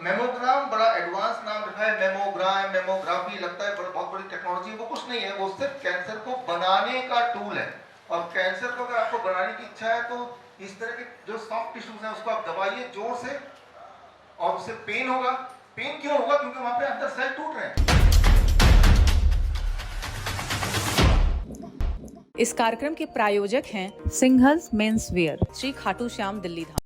Mammogram बड़ा advance नाम रखा है, मेमोग्राम, मेमोग्राफी, लगता है बहुत बड़ी टेक्नोलॉजी। वो कुछ नहीं है, वो सिर्फ कैंसर को बनाने का टूल है। और कैंसर को अगर आपको बनाने की इच्छा है तो इस तरह के जो सॉफ्ट टिश्यूज हैं उसको आप दबाइए जोर से, और उससे पेन होगा। पेन क्यों होगा? क्योंकि वहां पे अंदर सेल टूट रहे हैं। इस कार्यक्रम के प्रायोजक हैं सिंघल्स मेंस वेयर, श्री खाटू श्याम, दिल्ली धाम।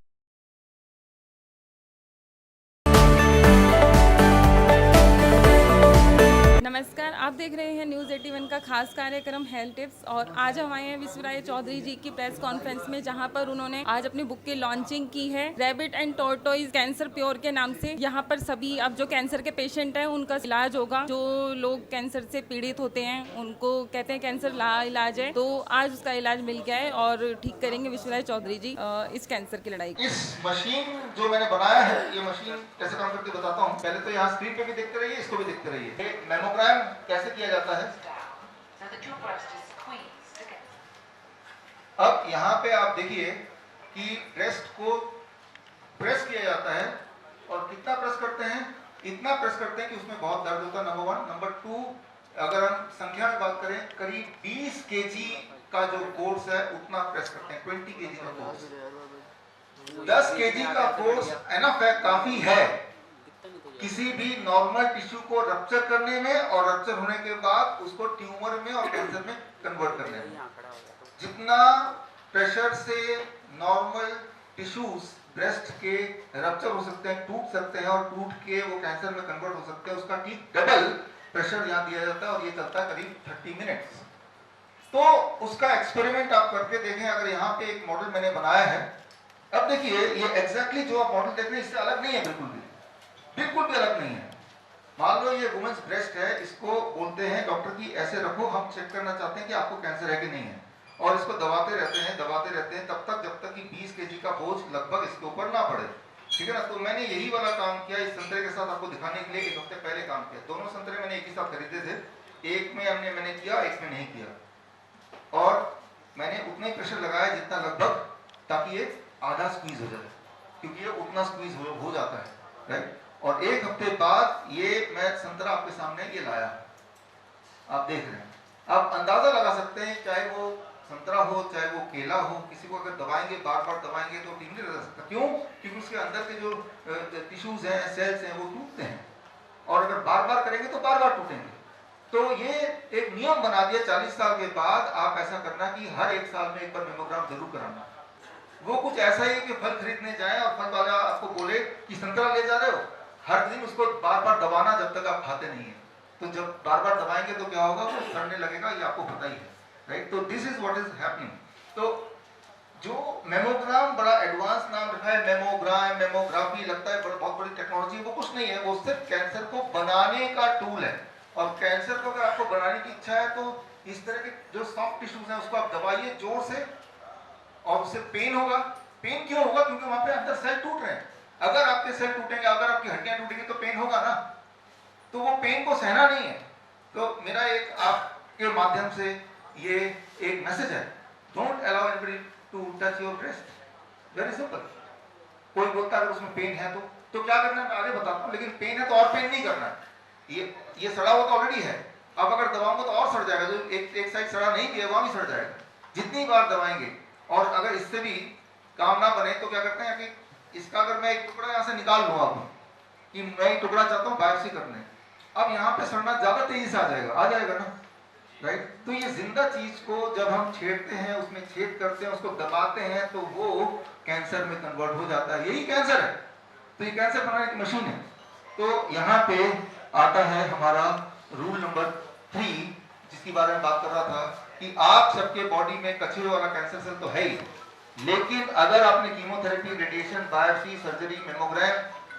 नमस्कार, आप देख रहे हैं न्यूज़ 81 का खास कार्यक्रम हेल्थ टिप्स। और आज हम आए हैं विश्वराय चौधरी जी की प्रेस कॉन्फ्रेंस में, जहां पर उन्होंने आज अपनी बुक की लॉन्चिंग की है, rabbit and tortoise cancer pure के नाम से। यहां पर सभी अब जो कैंसर के पेशेंट हैं उनका इलाज होगा। जो लोग कैंसर से पीड़ित होते हैं उनको कहते हैं कैंसर ला इलाज है, तो आज उसका इलाज मिल गया है और ठीक करेंगे विश्वराय चौधरी जी इस कैंसर की लड़ाई। इस मशीन जो मैंने बनाया है, ये मशीन कैसे काम करती है बताता हूँ। पहले तो यहाँ स्क्रीन पे भी देखते रहिए, इसको भी देखते रहिए। मेमोग्राम कैसे किया जाता है। अब यहाँ पे आप देखिए कि ब्रेस्ट को प्रेस किया जाता है, और कितना प्रेस करते हैं? इतना प्रेस करते हैं कि उसमें बहुत दर्द होता है, नंबर 1। नंबर 2, अगर हम संख्या में बात करें, करीब 20 केजी का जो फोर्स है उतना प्रेस करते हैं, 20 केजी का फोर्स। 10 केजी का फोर्स एनफ है, काफी है किसी भी नॉर्मल टिश्यू को रप्चर करने में, और रप्चर होने के बाद उसको ट्यूमर में और कैंसर में कन्वर्ट करने में। जितना प्रेशर से नॉर्मल टिश्यूज ब्रेस्ट के रप्चर हो सकते हैं, टूट सकते हैं, और टूट के वो कैंसर में कन्वर्ट हो सकते हैं, उसका ठीक डबल प्रेशर यहाँ दिया जाता है, और ये चलता है करीब 30 मिनट्स। तो उसका एक्सपेरिमेंट आप करके देखें। अगर यहाँ पे एक मॉडल मैंने बनाया है, अब देखिए ये एग्जैक्टली जो आप मॉडल देख रहे हैं इससे अलग नहीं है, बिल्कुल भी अलग नहीं है। मान लो ये वुमेन्स ब्रेस्ट है, इसको बोलते हैं डॉक्टर की ऐसे रखो, हम चेक करना चाहते हैं कि आपको कैंसर है कि नहीं है, और इसको दबाते रहते हैं तब तक जब तक कि 20 केजी का बोझ लगभग इसके ऊपर ना पड़े, ठीक है ना। तो मैंने यही वाला काम किया इस संतरे के साथ आपको दिखाने के लिए। 1 हफ्ते पहले काम किया। दोनों संतरे मैंने एक ही साथ खरीदे थे, एक में मैंने किया, एक में नहीं किया, और मैंने उतना ही प्रेशर लगाया जितना लगभग, ताकि ये आधा स्क्वीज हो जाए, क्योंकि ये उतना स्क्वीज हो जाता है, राइट। और 1 हफ्ते बाद ये मैं संतरा आपके सामने ये लाया, आप देख रहे हैं। आप अंदाजा लगा सकते हैं, चाहे वो संतरा हो चाहे वो केला हो, किसी को अगर दबाएंगे, बार बार दबाएंगे तो ठीक नहीं रह सकता। क्यों? क्योंकि उसके अंदर के जो टिश्यूज हैं, सेल्स हैं, वो टूटते हैं, और अगर बार बार करेंगे तो बार बार टूटेंगे। तो ये एक नियम बना दिया 40 साल के बाद, आप ऐसा करना कि हर 1 साल में एक बार मेमोग्राम जरूर कराना। वो कुछ ऐसा ही कि फल खरीदने जाएं और फल वाला आपको बोले कि संतरा ले जा रहे हो, हर दिन उसको बार बार दबाना जब तक आप खाते नहीं है। तो जब बार बार दबाएंगे तो क्या होगा, वो सड़ने लगेगा, ये आपको पता ही है, राइट। तो this is what is happening. तो जो मेमोग्राम बड़ा एडवांस नाम रखा है, मेमोग्राम, मेमोग्राफी, लगता है बहुत बड़ी टेक्नोलॉजी। वो कुछ नहीं है, वो सिर्फ कैंसर को बनाने का टूल है। और कैंसर को अगर आपको बनाने की इच्छा है तो इस तरह के जो सॉफ्ट टिश्यूज हैं उसको आप दबाइए जोर से, और उससे पेन होगा। पेन क्यों होगा? क्योंकि वहां पे अंदर सेल टूट रहे हैं। अगर आपके सेल टूटेंगे, अगर आपकी हड्डियां टूटेंगी तो पेन होगा ना, तो वो पेन को सहना नहीं है। तो मेरा एक आपके माध्यम से ये एक मैसेज है, don't allow anybody to touch your breast. Very simple. कोई बोलता है अगर उसमें पेन है तो क्या करना है मैं आगे बताता हूँ, लेकिन पेन है तो और पेन नहीं करना है। ये सड़ा हुआ तो ऑलरेडी है, अब अगर दबाऊंगा तो और सड़ जाएगा। जो एक साइड सड़ा नहीं किया वहां भी सड़ जाएगा, जितनी बार दबाएंगे। और अगर इससे भी काम ना बने तो क्या करते हैं कि इसका अगर मैं एक टुकड़ा यहाँ से निकाल लूँ, आप कि मैं एक टुकड़ा चाहता हूँ बायोप्सी करने, अब यहाँ पे सड़ना ज्यादा तेजी से आ जाएगा ना, राइट। तो ये जिंदा चीज को जब हम छेड़ते हैं, उसमें छेद करते हैं, उसको दबाते हैं, तो वो कैंसर में कन्वर्ट हो जाता है। यही कैंसर है। तो ये कैंसर बनाने की मशीन है। तो यहाँ पे आता है हमारा रूल नंबर 3, जिसके बारे में बात कर रहा था कि आप सबके बॉडी में कचरे वाला कैंसर सेल तो है ही, लेकिन अगर आपने chemotherapy, radiation, biopsy, surgery, mammogram,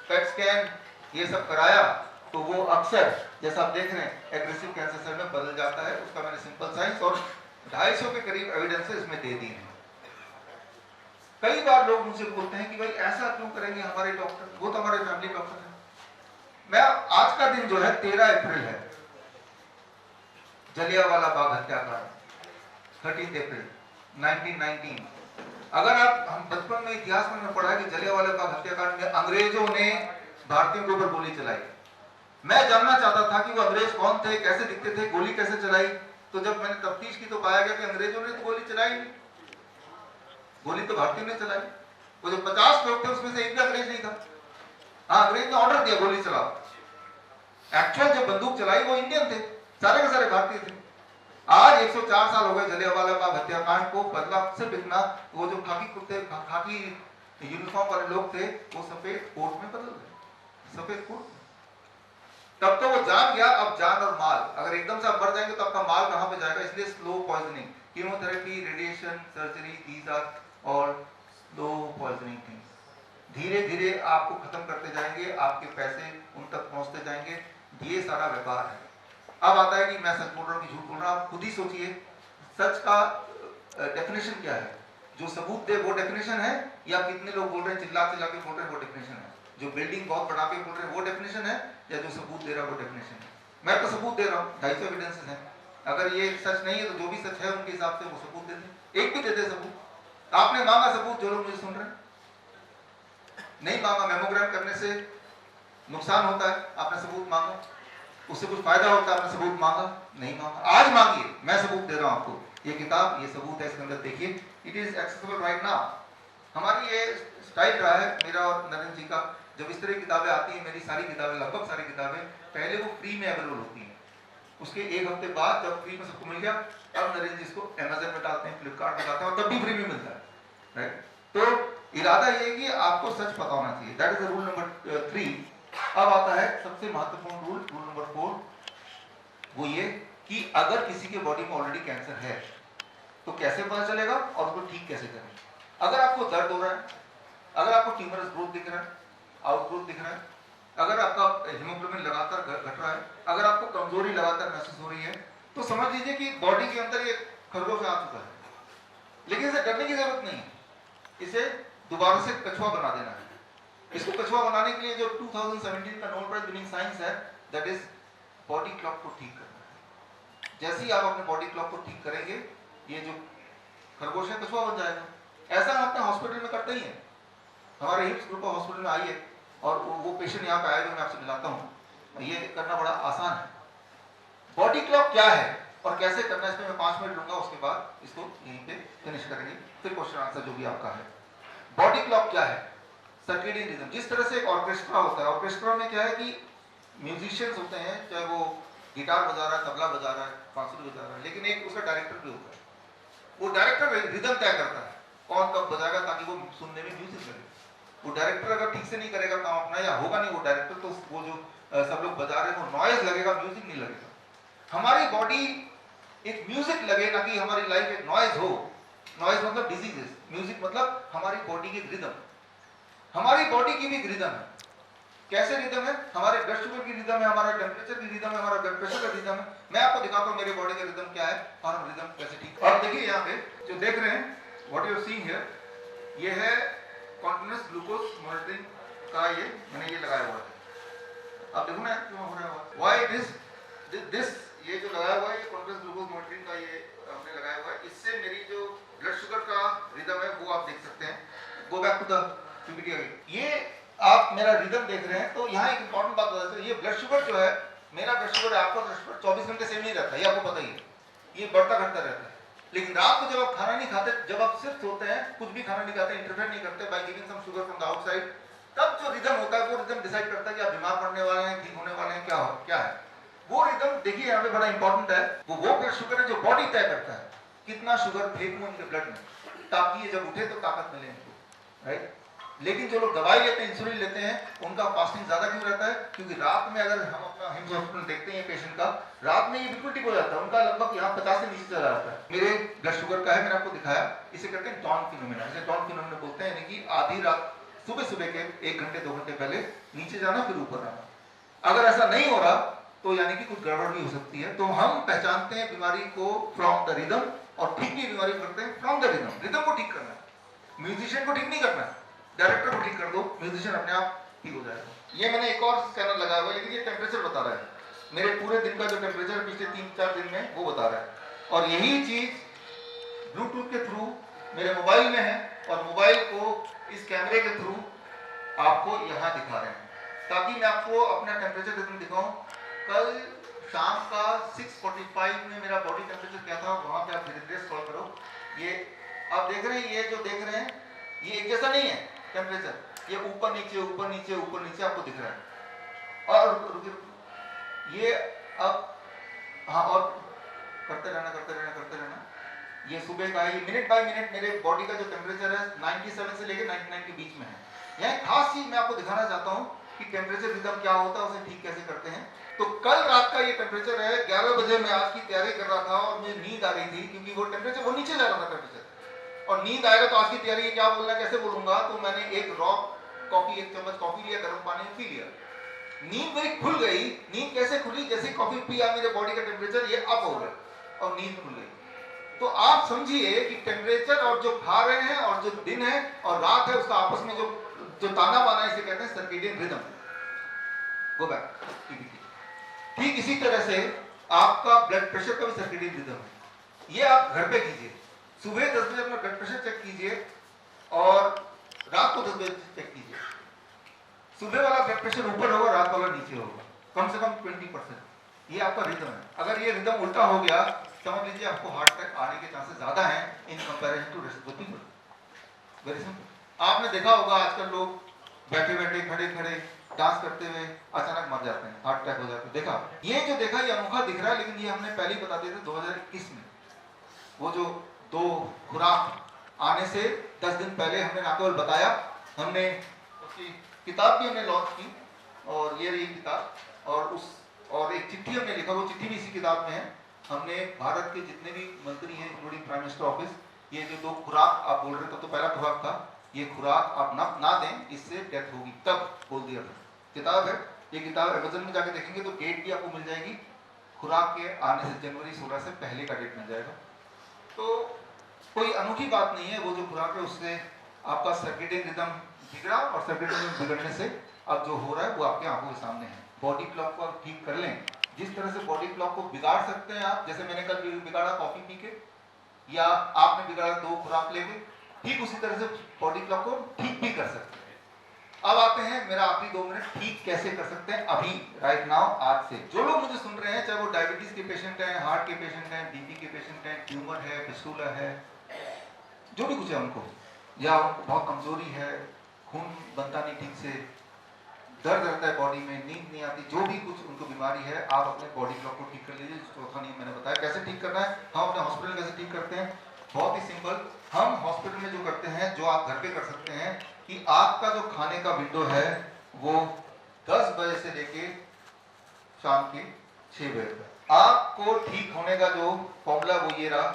PET scan ये सब कराया, तो वो अक्सर जैसा आप देख रहे हैं एग्रेसिव कैंसर सेल में बदल जाता है। उसका मैंने सिंपल साइंस और 250 के करीब एविडेंसेस इसमें दे दिए हैं। कई बार लोग मुझसे बोलते हैं कि भाई ऐसा क्यों करेंगे हमारे डॉक्टर, वो तो हमारे फैमिली डॉक्टर है। मैं आज का दिन जो है 13 अप्रैल है, जलियांवाला बाग हत्याकांड, 13 अप्रैल 1919। अगर आप हम बचपन में इतिहास में पढ़ा है कि जलियांवाला बाग हत्याकांड में अंग्रेजों ने भारतीयों के ऊपर गोली चलाई। मैं जानना चाहता था कि वो अंग्रेज कौन थे, कैसे दिखते थे, गोली कैसे चलाई। तो जब मैंने तफ्तीश की तो पाया गया कि अंग्रेजों ने तो गोली चलाई नहीं, गोली तो भारतीयों ने चलाई। वो जो 50 लोग थे उसमें से एक भी अंग्रेज नहीं था। हाँ, अंग्रेज ने ऑर्डर दिया गोली चलाओ, एक्चुअल जो बंदूक चलाई वो इंडियन थे, सारे के सारे भारतीय थे। आज 104 साल हो गए जलियांवाला बाग हत्याकांड को, बदला सिर्फ इतना, वो जो खाकी कुर्ते खाकी यूनिफॉर्म वाले लोग थे वो सफेद कोट में बदल गए, सफेद कोट। तब तो वो जान गया, अब जान और माल, अगर एकदम से आप मर जाएंगे तो आपका माल कहां पे जाएगा। इसलिए slow poisoning, chemotherapy, radiation, surgery, these are all slow poisoning things. धीरे धीरे आपको खत्म करते जाएंगे, आपके पैसे उन तक पहुंचते जाएंगे, ये सारा व्यापार है। अब आता है कि मैं सच बोल रहा हूँ कि झूठ बोल रहा हूँ। आप खुद ही सोचिए सच का डेफिनेशन क्या है। जो सबूत दे वो डेफिनेशन है, या कितने लोग बोल रहे हैं चिल्ला चिल्ला के बोल रहे हैं वो डेफिनेशन है। जो बिल्डिंग बहुत बड़ा के बोल रहे हैं वो डेफिनेशन है, या जो सबूत दे रहा है वो डेफिनेशन है। मैं तो सबूत दे रहा हूँ, 250 एविडेंसेस हैं। अगर ये सच नहीं है तो जो भी सच है उनके हिसाब से वो सबूत दे दें, एक भी दे दे सबूत। आपने मांगा सबूत, जो लोग मुझे सुन रहे हैं, नहीं मांगा। मेमोग्राम करने से नुकसान होता है, आपने सबूत मांगा। उससे कुछ फायदा होता है, आपने सबूत मांगा, नहीं मांगा। आज मांगिए, मैं सबूत दे रहा हूं आपको। ये किताब, ये सबूत है, इसके अंदर देखिए, it is accessible right now. हमारी ये स्टाइल रहा है मेरा और नरेंद्र जी का, जब इस तरह की किताबें आती हैं, मेरी सारी किताबें, लगभग सारी किताबें पहले वो फ्री में अवेलेबल होती हैं, उसके एक हफ्ते बाद जब फ्री में सबको मिल गया, अब नरेंद्र जी इसको अमेजन में डालते हैं, फ्लिपकार्ट में डालते हैं, और तब भी फ्री में मिलता है, राइट। तो इरादा ये है कि आपको सच पता होना चाहिए, दैट इज रूल नंबर 3। अब आता है सबसे महत्वपूर्ण रूल, रूल नंबर 4, वो ये कि अगर किसी के बॉडी में ऑलरेडी कैंसर है तो कैसे पता चलेगा और उसको ठीक कैसे करें। अगर आपको दर्द हो रहा है, अगर आपको ट्यूमरस ग्रोथ दिख रहा है, आउटग्रोथ दिख रहा है, अगर आपका हीमोग्लोबिन लगातार घट रहा है, अगर आपको कमजोरी लगातार महसूस हो रही है, तो समझ लीजिए कि बॉडी के अंदर ये खरगोश आ चुका है। लेकिन इसे डरने की जरूरत नहीं है, इसे दोबारा से कछुआ बना देना है। इसको कछुआ बनाने के लिए जो 2017 का नोबेल प्राइज विनिंग साइंस है, दैट इज बॉडी क्लॉक को ठीक करना है। जैसे ही आप अपने बॉडी क्लॉक को ठीक करेंगे, ये जो खरगोश है कछुआ बन जाएगा। ऐसा हम अपने हॉस्पिटल में करते ही हैं। हमारे हिप्स ग्रुप ऑफ हॉस्पिटल में आइए और वो पेशेंट यहाँ पे आएगा, मैं आपसे मिलाता हूँ। ये करना बड़ा आसान है। बॉडी क्लॉक क्या है और कैसे करना है, इसमें मैं 5 मिनट लूंगा, उसके बाद इसको यहीं पे फिनिश करेंगे, फिर क्वेश्चन आंसर जो भी आपका है। बॉडी क्लॉक क्या है? Circadian rhythm. जिस तरह से एक ऑर्केस्ट्रा होता है, ऑर्केस्ट्रा में क्या है कि म्यूजिशियंस होते हैं, चाहे वो गिटार बजा रहा है, तबला बजा रहा है, बांसुरी बजा रहा है, लेकिन एक उसका डायरेक्टर भी होता है। वो डायरेक्टर रिदम तय करता है कौन कब बजाएगा, ताकि वो सुनने में म्यूजिक लगे। वो डायरेक्टर अगर ठीक से नहीं करेगा काम अपना, या होगा नहीं वो डायरेक्टर, तो वो जो सब लोग बजा रहे हैं वो नॉइज लगेगा, म्यूजिक नहीं लगेगा। हमारी बॉडी एक म्यूजिक लगे, ना कि हमारी लाइफ एक नॉइज हो। नॉइज मतलब डिजीजेस, म्यूजिक मतलब हमारी बॉडी की रिदम। हमारी बॉडी की भी रिदम है। कैसे रिदम है? हमारे ब्लड शुगर की रिदम है, हमारा टेम्परेचर की रिदम है, हमारा ब्लड प्रेशर का रिदम है। मैं आपको दिखाता हूं मेरे बॉडी का रिदम क्या है और हम रिदम कैसे ठीक। और देखिए यहाँ पे जो देख रहे हैं, what you are seeing here, ये है कॉन्टिन्यूअस ग्लूकोज मॉनिटरिंग का, ये मैंने ये लगाया हुआ है। आप देखो ना क्यों हो रहा है, व्हाई इट इज दिस, ये जो लगाया हुआ है ये कॉन्टिन्यूअस ग्लूकोज मॉनिटरिंग का ये हमने लगाया हुआ है। इससे मेरी जो ब्लड शुगर का रिदम है वो आप देख सकते हैं। Go back to the PPT. ये आप मेरा रिदम देख रहे हैं, तो यहाँ एक इंपॉर्टेंट बात बता दें, ये ब्लड शुगर जो है, मेरा ब्लड शुगर है, आपका ब्लड शुगर 24 घंटे सेम नहीं रहता, ये आपको पता ही है, ये बढ़ता घटता रहता है। लेकिन रात को जब आप खाना नहीं खाते, जब आप सिर्फ सोते हैं, कुछ भी खाना नहीं खाते, इंटरफेयर नहीं करते by giving some sugar from the outside, तब जो रिदम होता है वो रिदम डिसाइड करता है कि आप बीमार पड़ने वाले हैं, ठीक होने वाले हैं, क्या है वो रिदम। देखिए यहाँ पे बड़ा इंपॉर्टेंट है, वो ब्लड शुगर है जो बॉडी तय करता है कितना शुगर फेंकूं उनके ब्लड में, ताकि ये जब उठे तो ताकत मिले इनको, राइट। लेकिन जो लोग दवाई लेते हैं, इंसुलिन लेते हैं, उनका फास्टिंग ज्यादा क्यों रहता है? क्योंकि रात में अगर हम अपना हिम्स हॉस्पिटल देखते हैं पेशेंट का, रात में ये बिल्कुल ठीक हो जाता है, उनका लगभग यहाँ 50 से नीचे चला जाता है। मेरे ब्लड शुगर का है, मैंने आपको दिखाया, इसे कहते हैं डॉन फिनोमेना। इसे डॉन फिनोमेना बोलते हैं, यानी कि आधी रात, सुबह के 1 घंटे 2 घंटे पहले नीचे जाना, फिर ऊपर आना। अगर ऐसा नहीं हो रहा तो यानी कि कुछ गड़बड़ भी हो सकती है। तो हम पहचानते हैं बीमारी को फ्रॉम द रिदम, और ठीक भी बीमारी करते हैं फ्रॉम द रिदम। रिदम को ठीक करना है, म्यूजिशियन को ठीक नहीं करना है। डायरेक्टर को ठीक कर दो, म्यूजिशियन अपने आप ठीक हो जाएगा। ये मैंने एक और स्कैनर लगाया हुआ है, लेकिन ये टेम्परेचर बता रहा है, मेरे पूरे दिन का जो टेम्परेचर पिछले 3-4 दिन में वो बता रहा है। और यही चीज ब्लूटूथ के थ्रू मेरे मोबाइल में है, और मोबाइल को इस कैमरे के थ्रू आपको यहाँ दिखा रहे हैं। ताकि मैं आपको अपना टेम्परेचर रिदम दिखाऊं। कल शाम का 6:45 में मेरा बॉडी टेम्परेचर क्या था, वहां पे आप धीरे धीरे स्क्रॉल करो। ये आप देख रहे हैं, ये जो देख रहे हैं ये एक जैसा नहीं है टेम्परेचर, ये ऊपर नीचे ऊपर नीचे ऊपर नीचे आपको दिख रहा है। और ये अब हाँ, और करते रहना। ये सुबह का है, ये मिनट बाय मिनट मेरे बॉडी का जो टेम्परेचर है 97 से लेकर 99 के बीच में है। यह खास चीज मैं आपको दिखाना चाहता हूँ कि टेम्परेचर रिदम क्या होता है, उसे ठीक कैसे करते हैं। तो कल रात का ये टेम्परेचर है, 11 बजे मैं आज की तैयारी कर रहा था और मुझे नींद आ रही थी क्योंकि वो टेम्परेचर वो नीचे जा रहा था टेम्परेचर, और नींद आएगा तो आज की तैयारी क्या बोलना कैसे बोलूंगा। तो मैंने एक रॉ कॉफी, 1 चम्मच कॉफी लिया, गर्म पानी में पी लिया। नींद मेरी खुल गई। नींद कैसे खुली, जैसे कॉफी पिया मेरे बॉडी का टेम्परेचर ये अप हो गया और नींद खुल गई। तो आप समझिए कि टेम्परेचर और जो खा रहे हैं और जो दिन है और रात है उसका आपस में जो ताना बाना, इसे कहते हैं सर्केडियन रिदम। Go back. ठीक इसी तरह से आपका ब्लड प्रेशर का भी सर्केडियन रिदम है। ये आप घर पे कीजिए, सुबह 10 बजे अपना ब्लड प्रेशर चेक कीजिए और रात को 10 बजे चेक कीजिए। सुबह वाला ब्लड प्रेशर ऊपर होगा, रात वाला नीचे होगा, कम से कम 20%। ये आपका रिदम है। अगर ये रिदम उल्टा हो गया, समझ लीजिए आपको हार्ट अटैक आने के चांसेस ज्यादा हैं in comparison to rest of the people. Very simple. आपने देखा होगा आजकल लोग बैठे बैठे खड़े खड़े डांस करते हुए अचानक मर जाते हैं, हार्ट अटैक हो जाता है। देखा, ये जो देखा ये अनोखा दिख रहा है, लेकिन ये हमने पहले ही बता दिए थे 2021 में। वो जो 2 खुराक आने से 10 दिन पहले हमने ना केवल बताया, हमने उसकी किताब भी हमने लॉन्च की, और ये रही किताब, और एक चिट्ठी हमने लिखा, वो चिट्ठी भी इसी किताब में है। हमने भारत के जितने भी मंत्री हैं इंक्लूडिंग प्राइम मिनिस्टर ऑफिस, ये जो 2 खुराक आप बोल रहे थे, तो पहला खुराक था ये खुराक आप ना दें इससे डेथ होगी, तब बोल दिया था। किताब है ये, किताब अमेज़न में जाके देखेंगे तो डेट भी आपको मिल जाएगी, खुराक के आने से जनवरी 16 से पहले का डेट मिल जाएगा। तो कोई अनोखी बात नहीं है। वो जो खुराक है उससे आपका सर्केडियन रिदम बिगड़ा, और सर्केडियन रिदम बिगड़ने से अब जो हो रहा है वो आपके आंखों के सामने है। बॉडी क्लॉक को आप ठीक कर लें, जिस तरह से बॉडी क्लॉक को बिगाड़ सकते हैं आप, जैसे मैंने कल बिगाड़ा कॉफी पी के, या आपने बिगाड़ा 2 खुराक लेके, ठीक उसी तरह से बॉडी क्लॉक को ठीक भी कर सकते हैं। अब आते हैं मेरा आखिरी 2 मिनट, ठीक कैसे कर सकते हैं अभी, राइट नाउ, आज से। जो लोग मुझे सुन रहे हैं, चाहे वो डायबिटीज के पेशेंट हैं, हार्ट के पेशेंट हैं, बीपी के पेशेंट हैं, ट्यूमर है, फिस्टुला है, जो भी कुछ है उनको, या बहुत कमजोरी है, खून बनता नहीं ठीक से, दर्द रहता है बॉडी में, नींद नहीं आती, जो भी कुछ उनको बीमारी है, आप अपने बॉडी क्लॉक को ठीक कर लीजिए। चौथा नियम मैंने बताया कैसे ठीक करना है। हम अपने हॉस्पिटल में कैसे ठीक करते हैं, बहुत ही सिंपल। हम हॉस्पिटल में जो करते हैं, जो आप घर पे कर सकते हैं, कि आपका जो खाने का विंडो है वो 10 बजे से लेके शाम के 6 बजे तक। आपको ठीक होने का जो फॉर्मूला वो ये रहा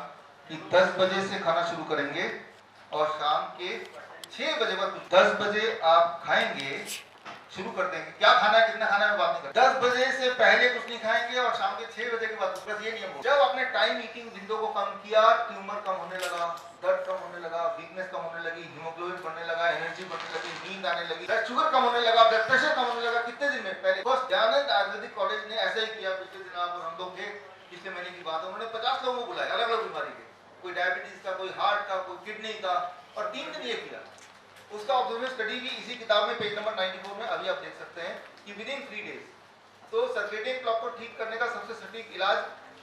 कि 10 बजे से खाना शुरू करेंगे और शाम के 6 बजे बाद 10 बजे आप खाएंगे, शुरू कर देंगे। क्या खाना है, कितना खाना है, मैं बात नहीं करता। 10 बजे से पहले कुछ नहीं खाएंगे और शाम के 6 बजे के बाद, बस ये नियम हो। जब आपने टाइम ईटिंग विंडो को कम किया, ट्यूमर कम होने लगा, दर्द कम होने लगा, वीकनेस कम होने लगी, हीमोग्लोबिन बढ़ने लगा, एनर्जी बढ़ने लगी, नींद आने लगी, ब्लड शुगर कम होने लगा, ब्लड प्रेशर कम होने लगा। कितने दिन में? पहले बस दयानंद आयुर्वेदिक कॉलेज ने ऐसा ही किया। पिछले दिन आप और हम लोग थे, पिछले महीने की बात है, उन्होंने 50 लोगों को बुलाया, अलग अलग बीमारी के, कोई डायबिटीज का, कोई हार्ट का, कोई किडनी का, और 3 दिन ये किया। उसका ऑब्जर्वेशन स्टडी भी इसी किताब में पेज नंबर 94 में अभी आप देख सकते हैं कि विदिन 3 डेज। तो सर्केडियन क्लॉक को ठीक करने का सबसे सटीक इलाज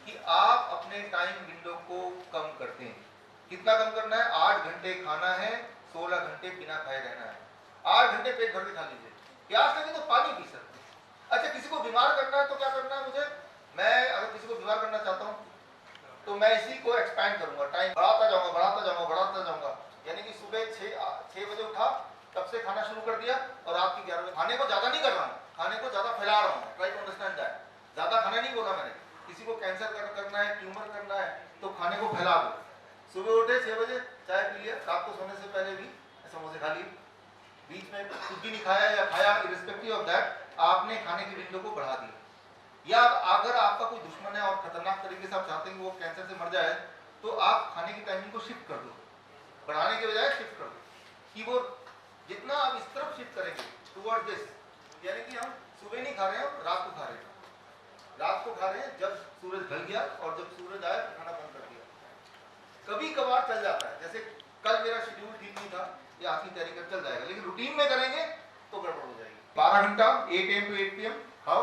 कि आप अपने टाइम विंडो को कम करते हैं। कितना कम करना है? 8 घंटे खाना है, 16 घंटे बिना खाए रहना है। 8 घंटे पेट भर के खा लीजिए, प्यास लगे तो पानी पी सकते हैं। अच्छा, किसी को बीमार करना है तो क्या करना है मुझे? मैं अगर किसी को बीमार करना चाहता हूँ तो मैं इसी को एक्सपैंड करूंगा, टाइम बढ़ाता जाऊंगा, बढ़ाता जाऊंगा, बढ़ाता जाऊंगा। यानी कि सुबह 6 बजे उठा, तब से खाना शुरू कर दिया, और रात की 11 बजे। खाने को ज्यादा नहीं कर रहा हूँ, खाने को ज्यादा फैला रहा हूँ, ट्राई टू अंडरस्टैंड दैट। ज्यादा खाना नहीं बोला मैंने। किसी को कैंसर करना है, ट्यूमर करना है, तो खाने को फैला दो। सुबह उठे 6 बजे, चाय पी लिया, रात को सोने से पहले भी समोसे खा लिए, बीच में कुछ भी नहीं खाया या खाया, इरिस्पेक्टिव ऑफ दैट आपने खाने की विंडो को बढ़ा दिया। या अगर आपका कोई दुश्मन है और खतरनाक तरीके से आप चाहते हैं कि वो कैंसर से मर जाए, तो आप खाने की टाइमिंग को शिफ्ट कर दो, बढ़ाने के बजाय शिफ्ट कर दो। कि वो जितना आप इस तरफ शिफ्ट करेंगे टुवर्ड दिस, यानी कि हम सुबह नहीं खा रहे हैं, रात को खा रहे हैं। रात को खा रहे हैं जब सूरज ढल गया, और जब सूरज आया तो खाना बंद कर दिया। कभी कभार चल जाता है, जैसे कल मेरा शेड्यूल ठीक नहीं था, ये आज की तैयारी कर चल जाएगा, लेकिन रूटीन में करेंगे तो गड़बड़ हो जाएगी। 12 घंटा 8 AM to 8 PM खाओ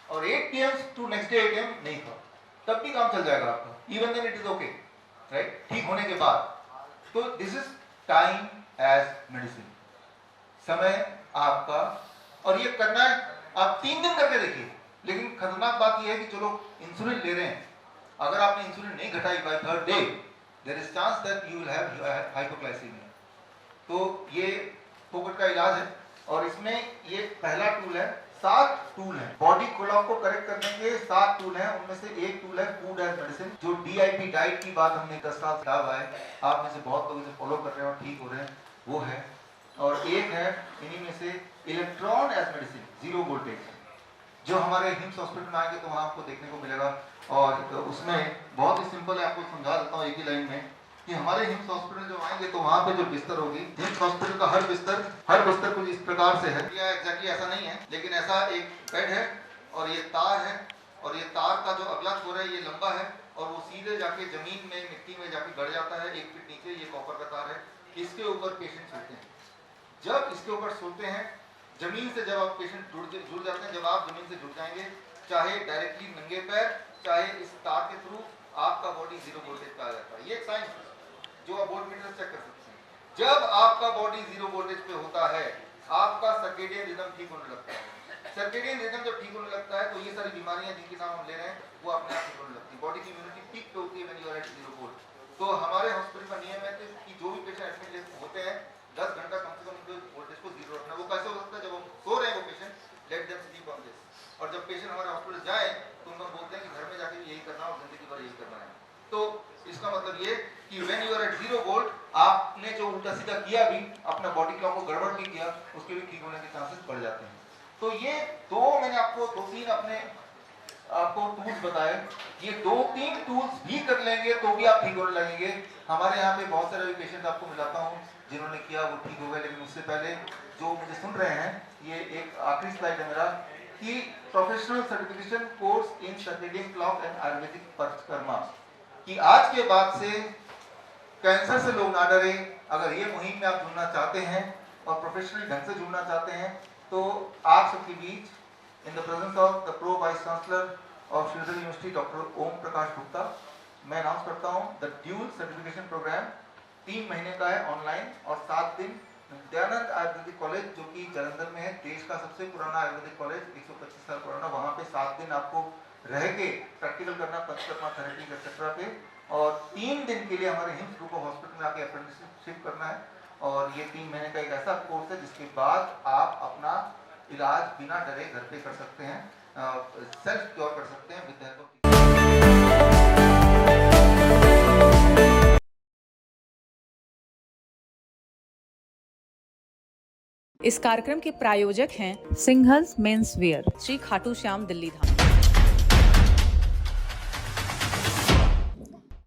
और 8 PM to next day 8 AM नहीं खाओ, तब भी काम चल जाएगा आपका, even then it is okay, right, ठीक होने के बाद। तो this is time as medicine, समय आपका, और ये करना है आप 3 दिन करके देखिए। लेकिन खतरनाक बात ये है कि चलो इंसुलिन ले रहे हैं, अगर आपने इंसुलिन नहीं घटाई by 3rd day, there is chance that you will have hypoglycaemia. तो ये फोकट का इलाज है, और इसमें ये पहला टूल है, 7 टूल हैं बॉडी क्लॉक को करेक्ट करने के, 7 टूल हैं, उनमें से एक टूल है फूड एज मेडिसिन, जो DIP डाइट की बात हमने 10 साल से हुआ है, आप में से बहुत लोग इसे फॉलो कर रहे हैं और ठीक हो रहे हैं, वो है। और एक है इन्हीं में से इलेक्ट्रॉन एज मेडिसिन, 0 वोल्टेज, जो हमारे हिम्स हॉस्पिटल में आएंगे तो वहाँ आपको देखने को मिलेगा। और उसमें बहुत ही सिंपल है, आपको समझा देता हूँ एक ही लाइन में, कि हमारे हिम्स हॉस्पिटल जो आएंगे तो वहाँ पे जो बिस्तर होगी, हिम्स हॉस्पिटल का हर बिस्तर कुछ इस प्रकार से है, या एग्जैक्टली ऐसा नहीं है, लेकिन ऐसा एक बेड है और ये तार है, और ये तार का जो अगला छोर है ये लंबा है, और वो सीधे जाके जमीन में मिट्टी में जाके गड़ जाता है 1 फीट नीचे, ये कॉपर का तार है, इसके ऊपर पेशेंट सोते हैं। जब इसके ऊपर सोते हैं, जमीन से जब आप पेशेंट जुड़ जाते हैं, जब आप जमीन से जुड़ जाएंगे, चाहे डायरेक्टली नंगे पैर, चाहे इस तार के थ्रू, आपका बॉडी 0 वोल्टेज पे आ जाता है। ये एक साइंस है जो आप वोल्टमीटर से चेक कर सकते हैं। जब आपका बॉडी 0 वोल्टेज पे होता है, आपका सर्केडियन रिदम ठीक होने लगता है। सर्केडियन रिदम जब ठीक होने लगता है तो ये सारी बीमारियां जिनके नाम हम ले रहे हैं वो अपने आप ठीक होने लगती है। बॉडी की इम्यूनिटी पीक पे होती है when you are at 0 volt. तो हमारे हॉस्पिटल का नियम है कि जो भी पेशेंट एडमिट होते हैं 10 घंटा कम से कम उनके वोल्टेज को 0 रखना। वो कैसे हो सकता है? जब हम सो रहे हैं वो patient, let them sleep on this, और जब पेशेंट हमारे हॉस्पिटल जाए तो उनको बोलते हैं कि घर में जाके यही करना और जिंदगी भर यही करना है। तो इसका मतलब ये कि when you are at 0 volt, आपने जो उल्टा सीधा किया भी, अपना बॉडी क्लॉक को गड़बड़ भी किया, उसके भी ठीक होने के चांसेस बढ़ जाते हैं। तो ये मैंने आपको 2-3 अपने आपको टूल्स बताए, ये 2-3 टूल्स भी कर लेंगे तो भी आप ठीक होने लगेंगे। हमारे यहाँ पे बहुत सारे पेशेंट आपको मिलाता हूँ जिन्होंने किया वो ठीक हो गए। लेकिन उससे पहले जो मुझे सुन रहे हैं, ये एक आखिरी स्लाइड है मेरा, कि professional certification course in circadian clock and Ayurvedic परिक्रमा, कि आज के बाद से कैंसर से लोग ना डरे। अगर ये मुहिम में आप जुड़ना चाहते हैं और प्रोफेशनली ढंग से जुड़ना चाहते हैं, तो आप सबके बीच in the presence of the pro vice chancellor of Shridhar university doctor Om Prakash Gupta, मैं अनाउंस करता हूँ द ड्यूल सर्टिफिकेशन प्रोग्राम 3 महीने का है ऑनलाइन, और 7 दिन दयानंद आयुर्वेदिक कॉलेज जो कि जालंधर में है, देश का सबसे पुराना आयुर्वेदिक कॉलेज, 125 साल पुराना, वहाँ पे 7 दिन आपको रह के प्रैक्टिकल करना, पंचकर्मा थेरेपी एक्सेट्रा पे, और 3 दिन के लिए हमारे हिम्स ग्रुप ऑफ हॉस्पिटल में आके अप्रेंटिसशिप करना है। और ये 3 महीने का एक ऐसा कोर्स है जिसके बाद आप अपना इलाज बिना डरे घर पे कर सकते हैं, सेल्फ क्योर कर सकते हैं विद द हेल्प ऑफ। इस कार्यक्रम के प्रायोजक हैं सिंघल्स मेंस वेयर, श्री खाटू श्याम, दिल्ली धाम।